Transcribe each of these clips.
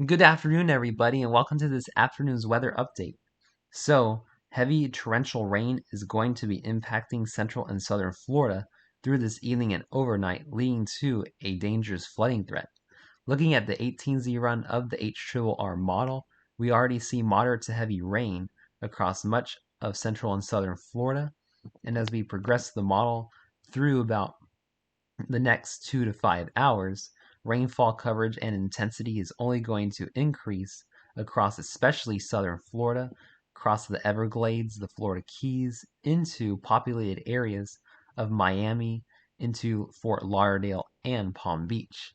Good afternoon, everybody, and welcome to this afternoon's weather update. Heavy torrential rain is going to be impacting central and southern Florida through this evening and overnight, leading to a dangerous flooding threat. Looking at the 18Z run of the HRRR model, we already see moderate to heavy rain across much of central and southern Florida. And as we progress the model through about the next 2 to 5 hours, rainfall coverage and intensity is only going to increase across especially southern Florida, across the Everglades, the Florida Keys, into populated areas of Miami, into Fort Lauderdale, and Palm Beach.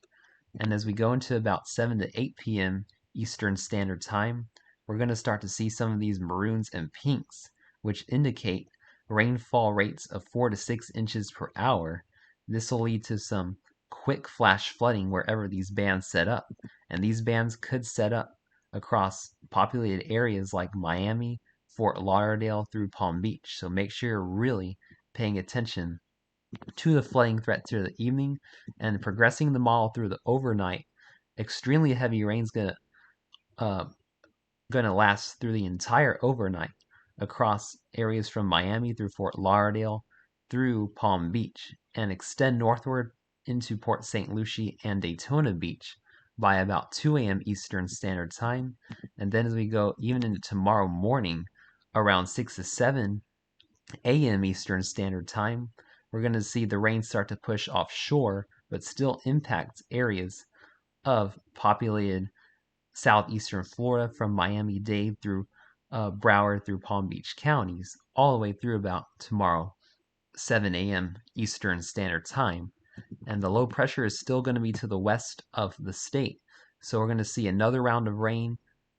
And as we go into about 7 to 8 p.m. Eastern Standard Time, we're going to start to see some of these maroons and pinks, which indicate rainfall rates of 4 to 6 inches per hour. This will lead to some quick flash flooding wherever these bands set up. And these bands could set up across populated areas like Miami, Fort Lauderdale, through Palm Beach. So make sure you're really paying attention to the flooding threat through the evening and progressing the model through the overnight. Extremely heavy rain's uh, gonna last through the entire overnight across areas from Miami through Fort Lauderdale through Palm Beach and extend northward into Port St. Lucie and Daytona Beach by about 2 a.m. Eastern Standard Time. And then as we go even into tomorrow morning around 6 to 7 a.m. Eastern Standard Time, we're going to see the rain start to push offshore, but still impact areas of populated southeastern Florida from Miami-Dade through Broward through Palm Beach counties, all the way through about tomorrow, 7 a.m. Eastern Standard Time. And the low pressure is still going to be to the west of the state. So we're going to see another round of rain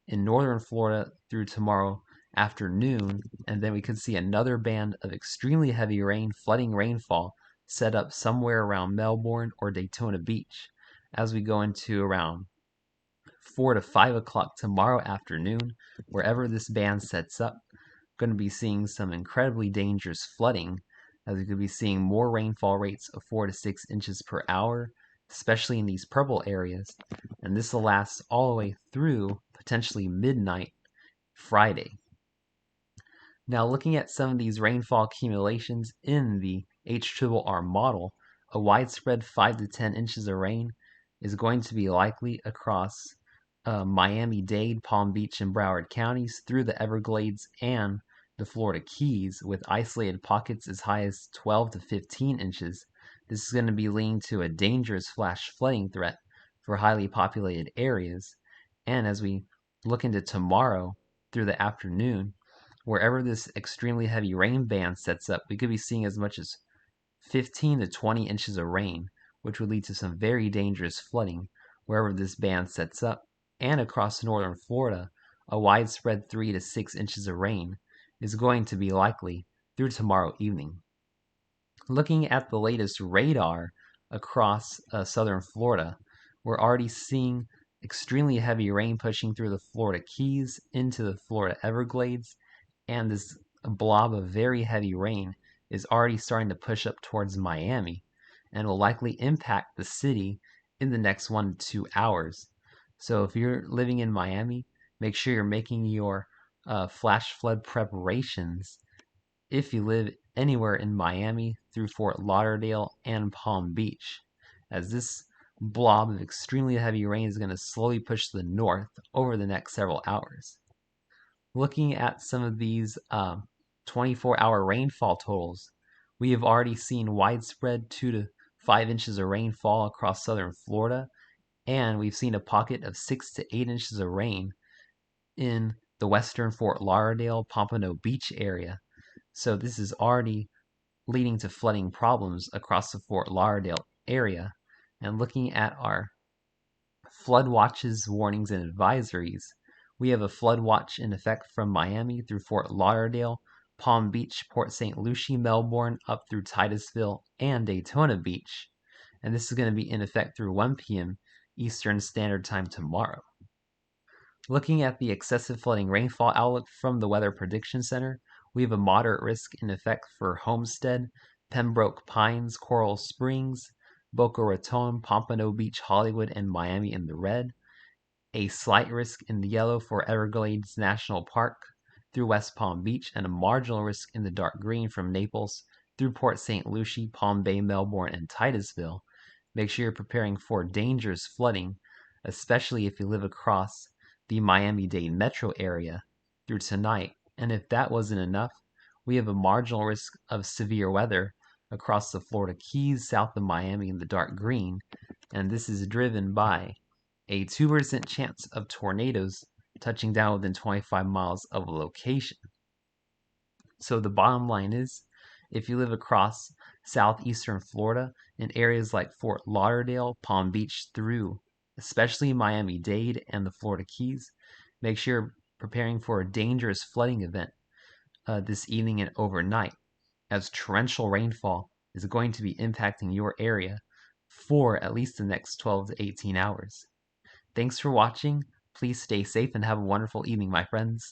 in northern Florida through tomorrow afternoon, and then we could see another band of extremely heavy rain, flooding rainfall, set up somewhere around Melbourne or Daytona Beach as we go into around 4 to 5 o'clock tomorrow afternoon. Wherever this band sets up, going to be seeing some incredibly dangerous flooding, as we could be seeing more rainfall rates of 4 to 6 inches per hour, especially in these purple areas, and this will last all the way through potentially midnight Friday. Now, looking at some of these rainfall accumulations in the HRRR model, a widespread 5 to 10 inches of rain is going to be likely across Miami-Dade, Palm Beach, and Broward counties through the Everglades and the Florida Keys, with isolated pockets as high as 12 to 15 inches. This is going to be leading to a dangerous flash flooding threat for highly populated areas. And as we look into tomorrow through the afternoon, wherever this extremely heavy rain band sets up, we could be seeing as much as 15 to 20 inches of rain, which would lead to some very dangerous flooding wherever this band sets up. And across northern Florida, a widespread 3 to 6 inches of rain is going to be likely through tomorrow evening. Looking at the latest radar across southern Florida, we're already seeing extremely heavy rain pushing through the Florida Keys into the Florida Everglades, and this blob of very heavy rain is already starting to push up towards Miami and will likely impact the city in the next 1 to 2 hours. So if you're living in Miami, make sure you're making your flash flood preparations if you live anywhere in Miami through Fort Lauderdale and Palm Beach, as this blob of extremely heavy rain is going to slowly push to the north over the next several hours. Looking at some of these 24-hour rainfall totals, we have already seen widespread 2 to 5 inches of rainfall across southern Florida, and we've seen a pocket of 6 to 8 inches of rain in the western Fort Lauderdale, Pompano Beach area. So this is already leading to flooding problems across the Fort Lauderdale area. And looking at our flood watches, warnings, and advisories, we have a flood watch in effect from Miami through Fort Lauderdale, Palm Beach, Port St. Lucie, Melbourne, up through Titusville, and Daytona Beach. And this is going to be in effect through 1 p.m. Eastern Standard Time tomorrow. Looking at the excessive flooding rainfall outlook from the Weather Prediction Center, we have a moderate risk in effect for Homestead, Pembroke Pines, Coral Springs, Boca Raton, Pompano Beach, Hollywood, and Miami in the red. a slight risk in the yellow for Everglades National Park through West Palm Beach, and a marginal risk in the dark green from Naples through Port St. Lucie, Palm Bay, Melbourne, and Titusville. Make sure you're preparing for dangerous flooding, especially if you live across the Miami-Dade metro area through tonight. And if that wasn't enough, we have a marginal risk of severe weather across the Florida Keys south of Miami in the dark green, and this is driven by a 2% chance of tornadoes touching down within 25 miles of a location. So the bottom line is, if you live across southeastern Florida in areas like Fort Lauderdale, Palm Beach through especially Miami-Dade and the Florida Keys, make sure you're preparing for a dangerous flooding event this evening and overnight, as torrential rainfall is going to be impacting your area for at least the next 12 to 18 hours. Thanks for watching. Please stay safe and have a wonderful evening, my friends.